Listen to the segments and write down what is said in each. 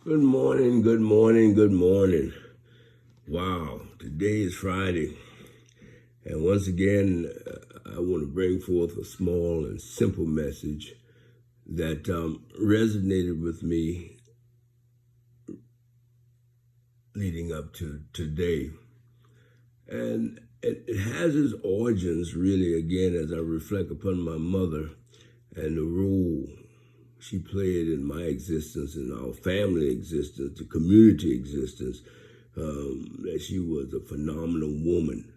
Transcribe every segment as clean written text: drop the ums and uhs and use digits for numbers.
Good morning, good morning, good morning. Wow, today is Friday. And once again, I want to bring forth a small and simple message that resonated with me leading up to today. And it has its origins, really, again, as I reflect upon my mother and the role she played in my existence, in our family existence, the community existence, that she was a phenomenal woman.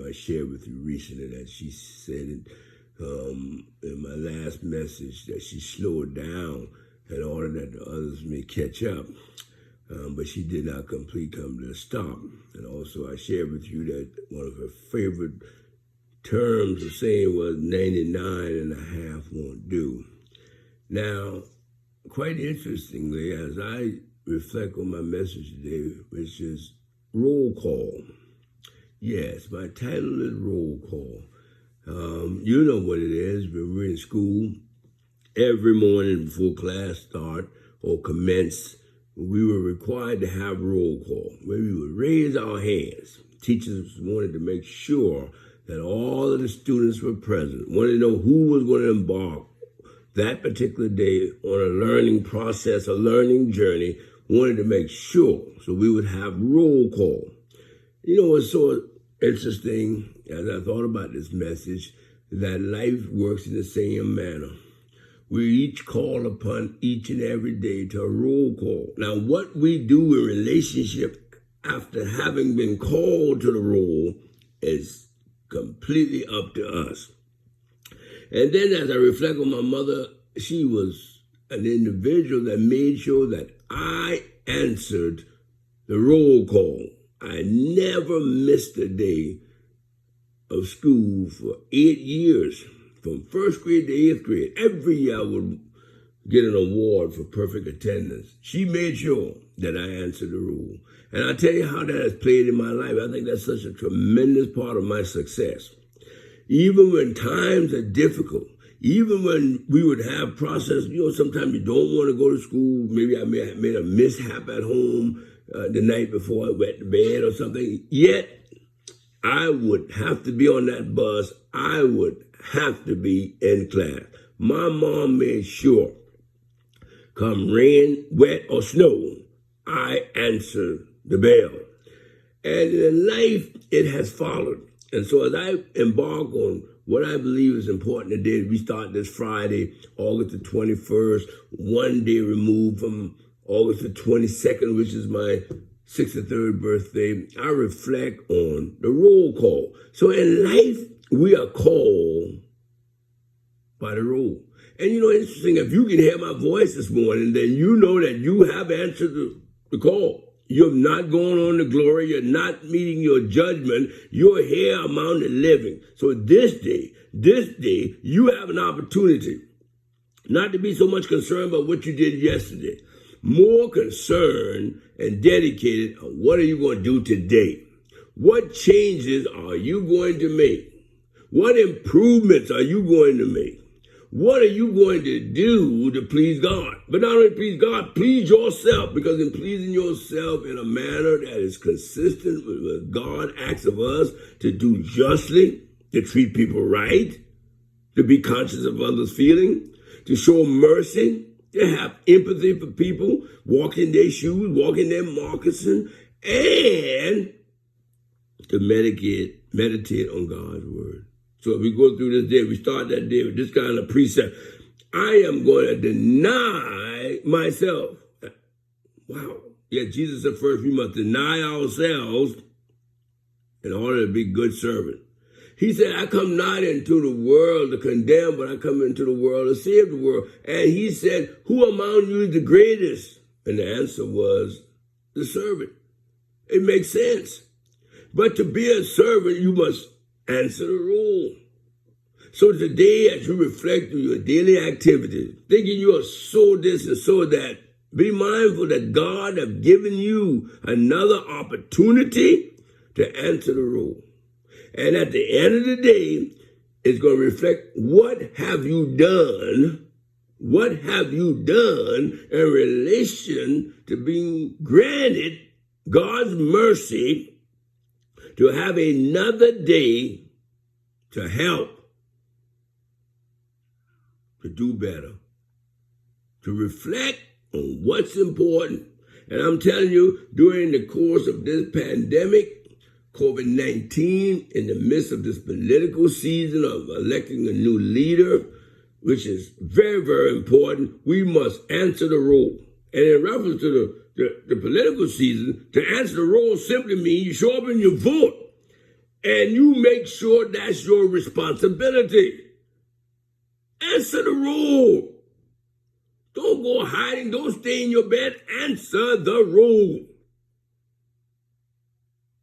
I shared with you recently that she said in my last message that she slowed down in order that the others may catch up. But she did not come to a stop. And also I shared with you that one of her favorite terms of saying was 99 and a half won't do. Now, quite interestingly, as I reflect on my message today, which is roll call. Yes, my title is roll call. You know what it is. When we're in school, every morning before class start or commence, we were required to have roll call, where we would raise our hands. Teachers wanted to make sure that all of the students were present, wanted to know who was going to embark that particular day on a learning process, a learning journey, wanted to make sure. So we would have roll call. You know, it's so interesting as I thought about this message that life works in the same manner. We each call upon each and every day to a roll call. Now, what we do in relationship after having been called to the roll is completely up to us. And then as I reflect on my mother, she was an individual that made sure that I answered the roll call. I never missed a day of school for 8 years, from first grade to 8th grade. Every year I would get an award for perfect attendance. She made sure that I answered the rule. And I tell you how that has played in my life. I think that's such a tremendous part of my success. Even when times are difficult, even when we would have process, sometimes you don't want to go to school. Maybe I may have made a mishap at home the night before I went to bed or something. Yet, I would have to be on that bus. I would have to be in class. My mom made sure, come rain, wet, or snow, I answered the bell. And in life, it has followed. And so as I embark on what I believe is important today, we start this Friday, August the 21st, one day removed from August the 22nd, which is my 63rd birthday. I reflect on the roll call. So in life, we are called by the roll. And interesting, if you can hear my voice this morning, then you know that you have answered the call. You're not going on to glory. You're not meeting your judgment. You're here among the living. So this day, you have an opportunity not to be so much concerned about what you did yesterday. More concerned and dedicated on what are you going to do today? What changes are you going to make? What improvements are you going to make? What are you going to do to please God? But not only please God, please yourself, because in pleasing yourself in a manner that is consistent with what God asks of us to do justly, to treat people right, to be conscious of others' feelings, to show mercy, to have empathy for people, walk in their shoes, walk in their moccasins, and to meditate on God's word. So if we go through this day, we start that day with this kind of precept. I am going to deny myself. Wow. Yeah, Jesus said first we must deny ourselves in order to be good servants. He said, I come not into the world to condemn, but I come into the world to save the world. And he said, who among you is the greatest? And the answer was the servant. It makes sense. But to be a servant, you must answer the rule. So today, as you reflect on your daily activities, thinking you are so this and so that, be mindful that God has given you another opportunity to answer the rule. And at the end of the day, it's going to reflect what have you done What have you done in relation to being granted God's mercy to have another day to help, to do better, to reflect on what's important? And I'm telling you, during the course of this pandemic, COVID-19, in the midst of this political season of electing a new leader, which is very, very important, we must answer the roll. And in reference to the political season, to answer the roll simply means you show up and you vote. And you make sure that's your responsibility. Answer the roll. Don't go hiding. Don't stay in your bed. Answer the roll.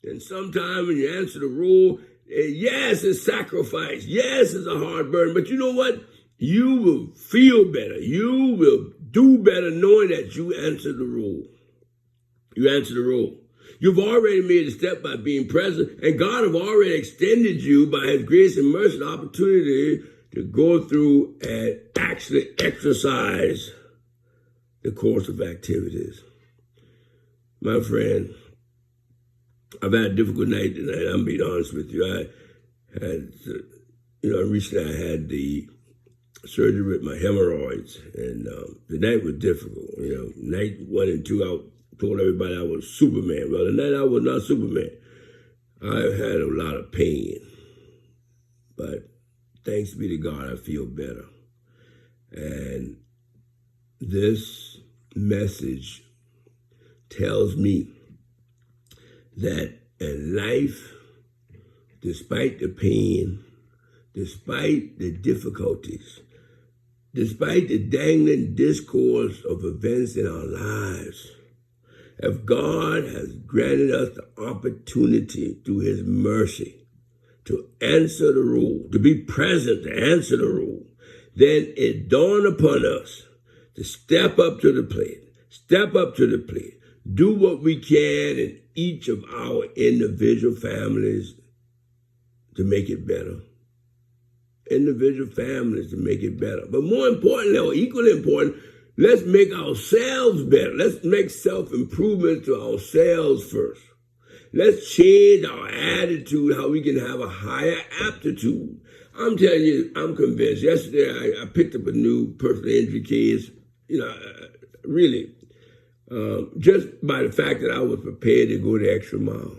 And sometimes when you answer the roll, yes, it's sacrifice. Yes, it's a hard burden. But you know what? You will feel better. You will do better knowing that you answer the roll. You answer the roll. You've already made a step by being present, and God have already extended you by His grace and mercy the opportunity to go through and actually exercise the course of activities. My friend, I've had a difficult night tonight. I'm being honest with you. I had, recently I had the surgery with my hemorrhoids, and the night was difficult. Night 1 and 2, I told everybody I was Superman. Well, the night I was not Superman. I had a lot of pain, but thanks be to God, I feel better. And this message tells me that in life, despite the pain, despite the difficulties, despite the dangling discourse of events in our lives, if God has granted us the opportunity through His mercy to answer the rule, to be present to answer the rule, then it dawned upon us to step up to the plate, do what we can in each of our individual families to make it better. Individual families to make it better. But more importantly, or equally important, let's make ourselves better. Let's make self-improvement to ourselves first. Let's change our attitude, how we can have a higher aptitude. I'm telling you, I'm convinced. Yesterday, I picked up a new personal injury case. Really, just by the fact that I was prepared to go the extra mile.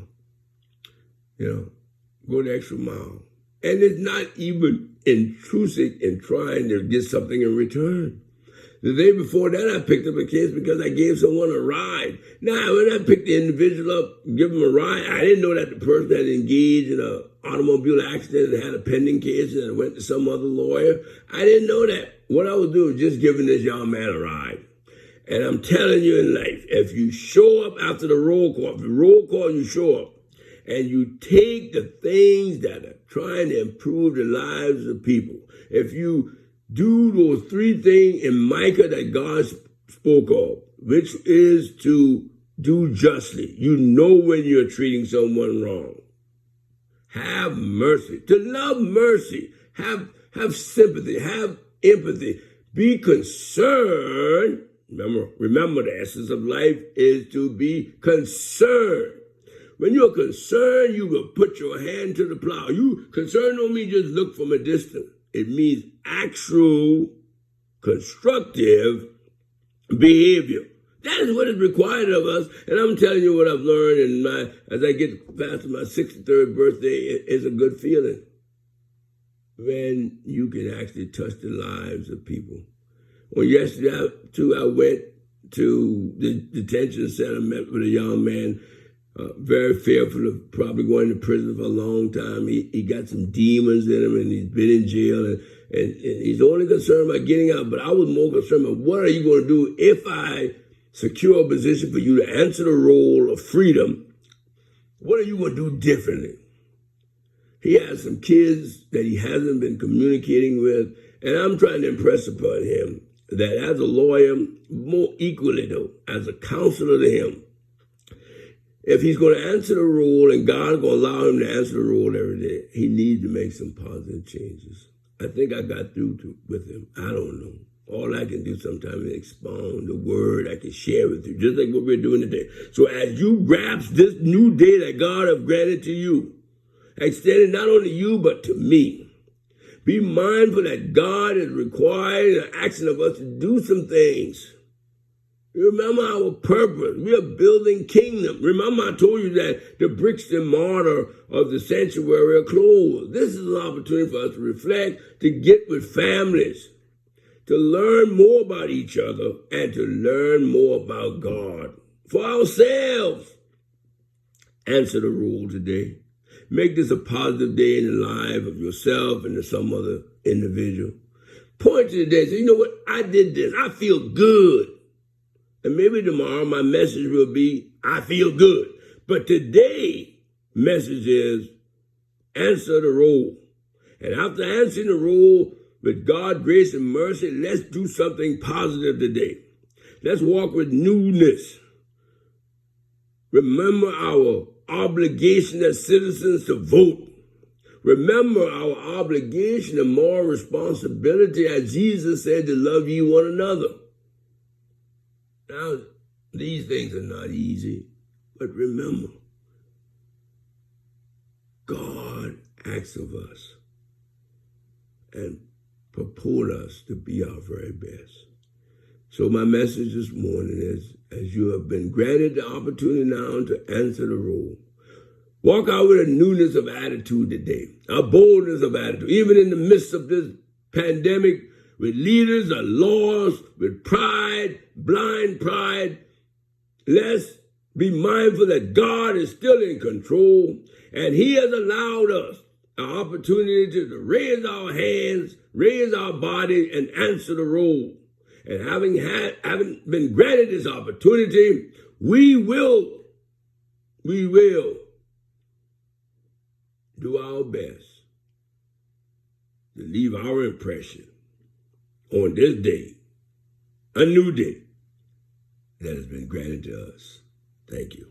Go the extra mile. And it's not even intrusive in trying to get something in return. The day before that, I picked up a case because I gave someone a ride. Now, when I picked the individual up, give him a ride, I didn't know that the person had engaged in an automobile accident and had a pending case and went to some other lawyer. I didn't know that. What I was doing was just giving this young man a ride. And I'm telling you in life, if you show up after the roll call, you show up, and you take the things that are trying to improve the lives of people, if you do those 3 things in Micah that God spoke of, which is to do justly. You know when you're treating someone wrong. Have mercy. To love mercy. Have sympathy. Have empathy. Be concerned. Remember the essence of life is to be concerned. When you're concerned, you will put your hand to the plow. Concern don't mean just look from a distance. It means actual constructive behavior. That is what is required of us. And I'm telling you what I've learned as I get past my 63rd birthday, it's a good feeling when you can actually touch the lives of people. Well, yesterday, too, I went to the detention center, met with a young man, very fearful of probably going to prison for a long time. He got some demons in him, and he's been in jail, and he's only concerned about getting out. But I was more concerned about what are you going to do if I secure a position for you to answer the role of freedom? What are you going to do differently? He has some kids that he hasn't been communicating with, and I'm trying to impress upon him that as a lawyer, more equally though, as a counselor to him, if he's going to answer the role and God's going to allow him to answer the role every day, he needs to make some positive changes. I think I got through with him. I don't know. All I can do sometimes is expound the word I can share with you, just like what we're doing today. So as you grasp this new day that God has granted to you, extended not only you, but to me, be mindful that God is requiring an action of us to do some things. Remember our purpose. We are building kingdom. Remember I told you that the bricks and mortar of the sanctuary are closed. This is an opportunity for us to reflect, to get with families, to learn more about each other, and to learn more about God for ourselves. Answer the rule today. Make this a positive day in the life of yourself and to some other individual. Point to the day. Say, you know what? I did this. I feel good. And maybe tomorrow my message will be, I feel good. But today, message is, answer the roll. And after answering the roll, with God's grace and mercy, let's do something positive today. Let's walk with newness. Remember our obligation as citizens to vote. Remember our obligation and moral responsibility, as Jesus said, to love you one another. Now, these things are not easy, but remember, God asks of us and purport us to be our very best. So my message this morning is, as you have been granted the opportunity now to answer the roll, walk out with a newness of attitude today, a boldness of attitude, even in the midst of this pandemic, with leaders are lost, with pride, blind pride. Let's be mindful that God is still in control, and He has allowed us an opportunity to raise our hands, raise our body, and answer the roll. And having been granted this opportunity, we will do our best to leave our impression on this day, a new day that has been granted to us. Thank you.